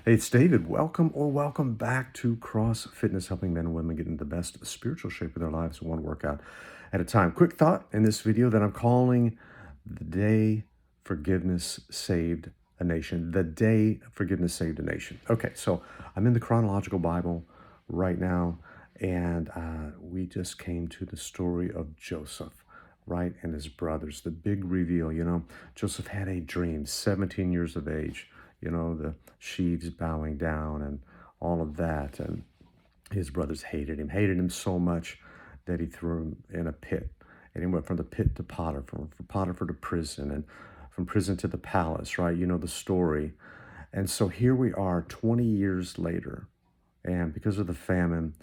Hey, it's David. Welcome or welcome back to Cross Fitness, helping men and women get into the best spiritual shape of their lives one workout at a time. Quick thought in this video that I'm calling the day forgiveness saved a nation. The day forgiveness saved a nation. Okay, so I'm in the chronological Bible right now, and we just came to the story of Joseph, right, and his brothers. The big reveal, Joseph had a dream, 17 years of age, the sheaves bowing down and all of that. And his brothers hated him so much that he threw him in a pit. And he went from the pit to Potiphar, from Potiphar to prison, and from prison to the palace, right? You know the story. And so here we are 20 years later. And because of the famine,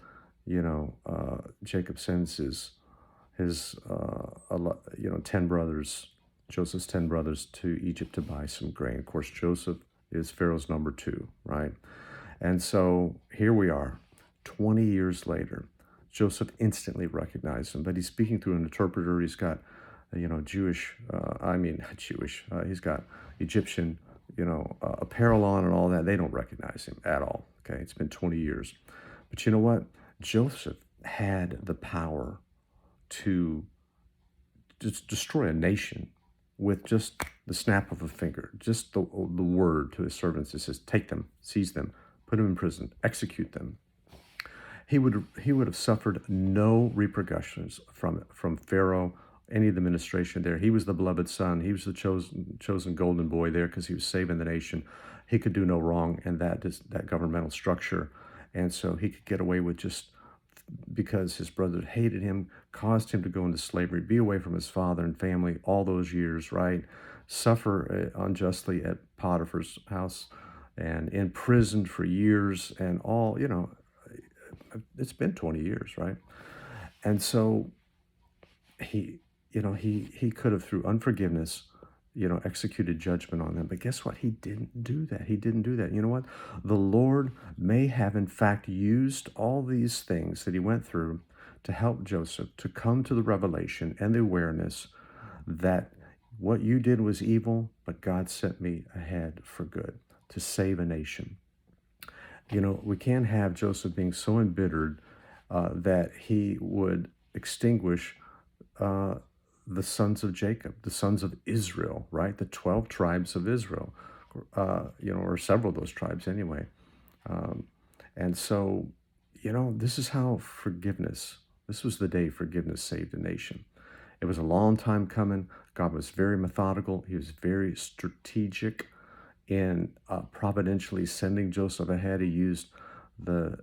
Jacob sends his 10 brothers, Joseph's 10 brothers, to Egypt to buy some grain. Of course, Joseph is Pharaoh's number two, right? And so here we are, 20 years later. Joseph instantly recognized him, but he's speaking through an interpreter. He's got, not Jewish, he's got Egyptian, apparel on and all that. They don't recognize him at all, okay? It's been 20 years. But you know what? Joseph had the power to just destroy a nation with just the snap of a finger, just the word to his servants. It says, take them, seize them, put them in prison, execute them. He would have suffered no repercussions from Pharaoh, any of the administration there. He was the beloved son. He was the chosen golden boy there because he was saving the nation. He could do no wrong in that governmental structure. And so he could get away with just because his brother hated him, caused him to go into slavery, be away from his father and family all those years, right? Suffer unjustly at Potiphar's house and imprisoned for years and all, it's been 20 years, right? And so he could have, through unforgiveness, executed judgment on them. But guess what? He didn't do that. He didn't do that. You know what? The Lord may have, in fact, used all these things that he went through to help Joseph to come to the revelation and the awareness that what you did was evil, but God sent me ahead for good to save a nation. We can't have Joseph being so embittered that he would extinguish the sons of Jacob, the sons of Israel, right? The 12 tribes of Israel, or several of those tribes anyway. And so, this is how this was the day forgiveness saved a nation. It was a long time coming. God was very methodical. He was very strategic in providentially sending Joseph ahead. He used the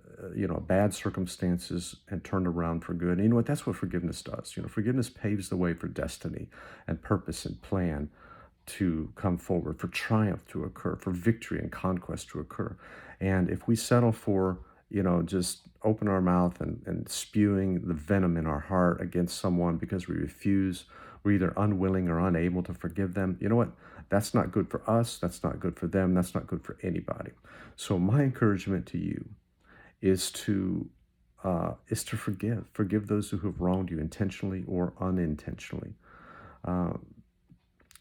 bad circumstances and turned around for good. And you know what? That's what forgiveness does. Forgiveness paves the way for destiny and purpose and plan to come forward, for triumph to occur, for victory and conquest to occur. And if we settle for just open our mouth and spewing the venom in our heart against someone because we're either unwilling or unable to forgive them, you know what? That's not good for us. That's not good for them. That's not good for anybody. So my encouragement to you is to forgive those who have wronged you intentionally or unintentionally,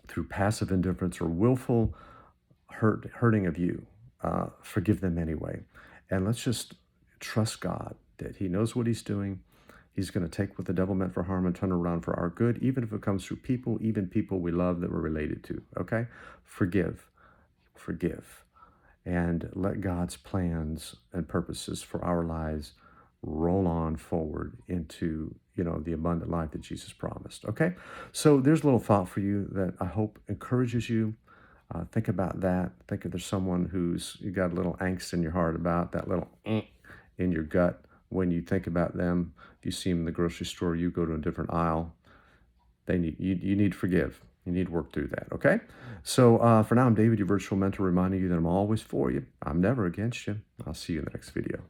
through passive indifference or willful hurting of you. Forgive them anyway, and let's just trust God that He knows what He's doing. He's going to take what the devil meant for harm and turn it around for our good, even if it comes through people, even people we love that we're related to. Okay, forgive, and let God's plans and purposes for our lives roll on forward into, the abundant life that Jesus promised. Okay, so there's a little thought for you that I hope encourages you. Think about that. Think if there's someone you got a little angst in your heart about, that little in your gut when you think about them. If you see them in the grocery store, you go to a different aisle. You need to forgive. You need to work through that, okay? So for now, I'm David, your virtual mentor, reminding you that I'm always for you. I'm never against you. I'll see you in the next video.